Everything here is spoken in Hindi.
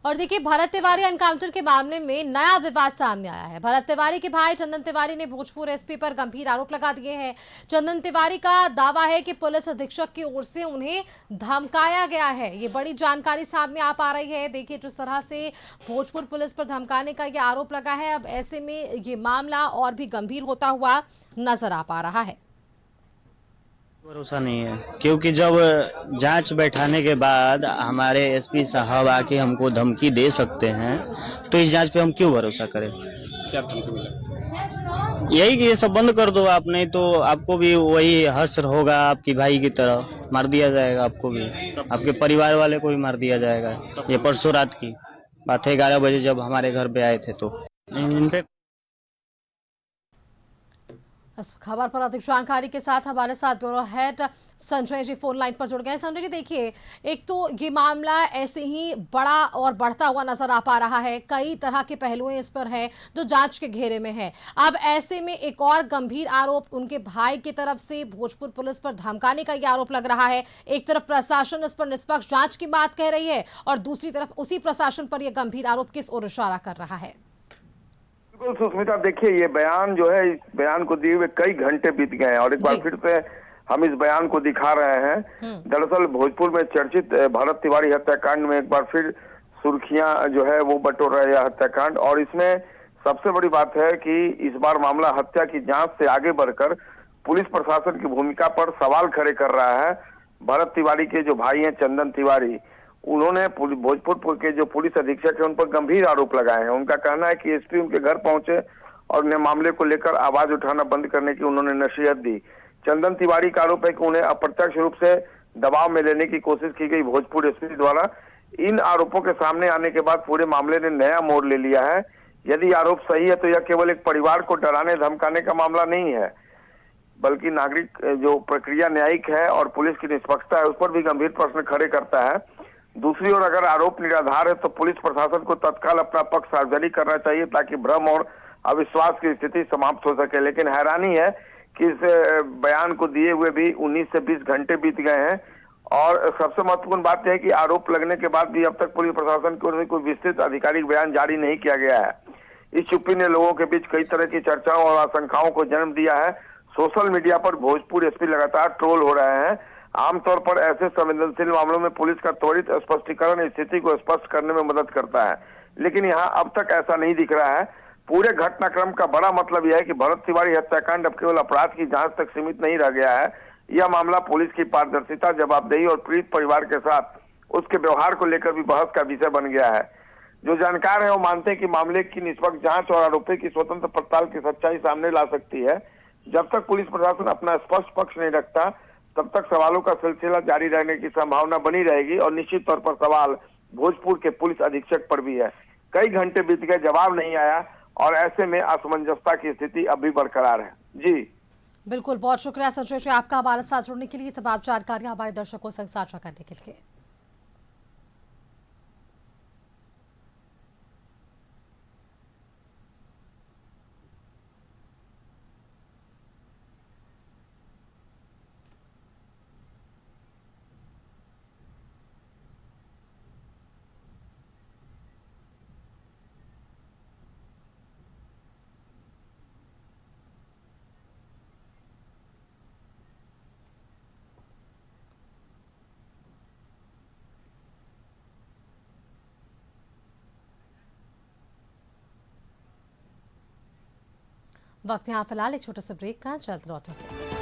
और देखिए, भरत तिवारी एनकाउंटर के मामले में नया विवाद सामने आया है। भरत तिवारी के भाई चंदन तिवारी ने भोजपुर एसपी पर गंभीर आरोप लगा दिए हैं। चंदन तिवारी का दावा है कि पुलिस अधीक्षक की ओर से उन्हें धमकाया गया है। ये बड़ी जानकारी सामने आ पा रही है। देखिए, जिस तरह से भोजपुर पुलिस पर धमकाने का ये आरोप लगा है, अब ऐसे में ये मामला और भी गंभीर होता हुआ नजर आ पा रहा है। भरोसा नहीं है, क्योंकि जब जांच बैठाने के बाद हमारे एसपी साहब आके हमको धमकी दे सकते हैं, तो इस जांच पे हम क्यों भरोसा करें। क्या धमकी मिला? यही कि ये सब बंद कर दो आप, नहीं तो आपको भी वही हश्र होगा, आपकी भाई की तरह मार दिया जाएगा, आपको भी, आपके परिवार वाले को भी मार दिया जाएगा। ये परसों रात की बात है, 11 बजे जब हमारे घर पे आए थे। तो इन पे इस खबर पर अधिक जानकारी के साथ हमारे साथ bureau head Sanjay ji phone line पर जुड़ गए। संजय जी, देखिए, एक तो ये मामला ऐसे ही बड़ा और बढ़ता हुआ नजर आ पा रहा है। कई तरह के पहलू इस पर है जो जांच के घेरे में है। अब ऐसे में एक और गंभीर आरोप उनके भाई की तरफ से भोजपुर पुलिस पर धमकाने का ये आरोप लग रहा है। एक तरफ प्रशासन इस पर निष्पक्ष जांच की बात कह रही है और दूसरी तरफ उसी प्रशासन पर यह गंभीर आरोप किस ओर इशारा कर रहा है। बिल्कुल सुष्मिता, देखिए, ये बयान जो है, इस बयान को दिए हुए कई घंटे बीत गए हैं और एक बार फिर से हम इस बयान को दिखा रहे हैं। दरअसल भोजपुर में चर्चित भरत तिवारी हत्याकांड में एक बार फिर सुर्खियां जो है वो बटोर रहा है यह हत्याकांड। और इसमें सबसे बड़ी बात है कि इस बार मामला हत्या की जांच से आगे बढ़कर पुलिस प्रशासन की भूमिका पर सवाल खड़े कर रहा है। भरत तिवारी के जो भाई हैं चंदन तिवारी, उन्होंने भोजपुर के जो पुलिस अधीक्षक है उन पर गंभीर आरोप लगाए हैं। उनका कहना है कि एसपी उनके घर पहुंचे और उन्हें मामले को लेकर आवाज उठाना बंद करने की उन्होंने नसीहत दी। चंदन तिवारी का आरोप है कि उन्हें अप्रत्यक्ष रूप से दबाव में लेने की कोशिश की गई भोजपुर एसपी द्वारा। इन आरोपों के सामने आने के बाद पूरे मामले ने नया मोड़ ले लिया है। यदि आरोप सही है तो यह केवल एक परिवार को डराने धमकाने का मामला नहीं है, बल्कि नागरिक जो प्रक्रिया न्यायिक है और पुलिस की निष्पक्षता है उस पर भी गंभीर प्रश्न खड़े करता है। दूसरी ओर अगर आरोप निराधार है तो पुलिस प्रशासन को तत्काल अपना पक्ष सार्वजनिक करना चाहिए ताकि भ्रम और अविश्वास की स्थिति समाप्त हो सके। लेकिन हैरानी है कि इस बयान को दिए हुए भी 19 से 20 घंटे बीत गए हैं और सबसे महत्वपूर्ण बात यह है कि आरोप लगने के बाद भी अब तक पुलिस प्रशासन की ओर से कोई विस्तृत आधिकारिक बयान जारी नहीं किया गया है। इस चुप्पी ने लोगों के बीच कई तरह की चर्चाओं और आशंकाओं को जन्म दिया है। सोशल मीडिया पर भोजपुर एसपी लगातार ट्रोल हो रहे हैं। आमतौर पर ऐसे संवेदनशील मामलों में पुलिस का त्वरित स्पष्टीकरण स्थिति को स्पष्ट करने में मदद करता है, लेकिन यहाँ अब तक ऐसा नहीं दिख रहा है। पूरे घटनाक्रम का बड़ा मतलब यह है कि भरत तिवारी हत्याकांड अब केवल अपराध की जांच तक सीमित नहीं रह गया है। यह मामला पुलिस की पारदर्शिता, जवाबदेही और पीड़ित परिवार के साथ उसके व्यवहार को लेकर भी बहस का विषय बन गया है। जो जानकार है वो मानते हैं कि मामले की निष्पक्ष जांच और आरोपी की स्वतंत्र पड़ताल की सच्चाई सामने ला सकती है। जब तक पुलिस प्रशासन अपना स्पष्ट पक्ष नहीं रखता तब तक सवालों का सिलसिला जारी रहने की संभावना बनी रहेगी और निश्चित तौर पर सवाल भोजपुर के पुलिस अधीक्षक पर भी है। कई घंटे बीत गए, जवाब नहीं आया और ऐसे में असमंजसता की स्थिति अभी बरकरार है। जी बिल्कुल, बहुत शुक्रिया संजय जी आपका हमारे साथ जुड़ने के लिए, तमाम जानकारी हमारे दर्शकों से साझा करने के लिए। वक्त यहाँ फिलहाल एक छोटे से ब्रेक का, जल्द लौटेंगे।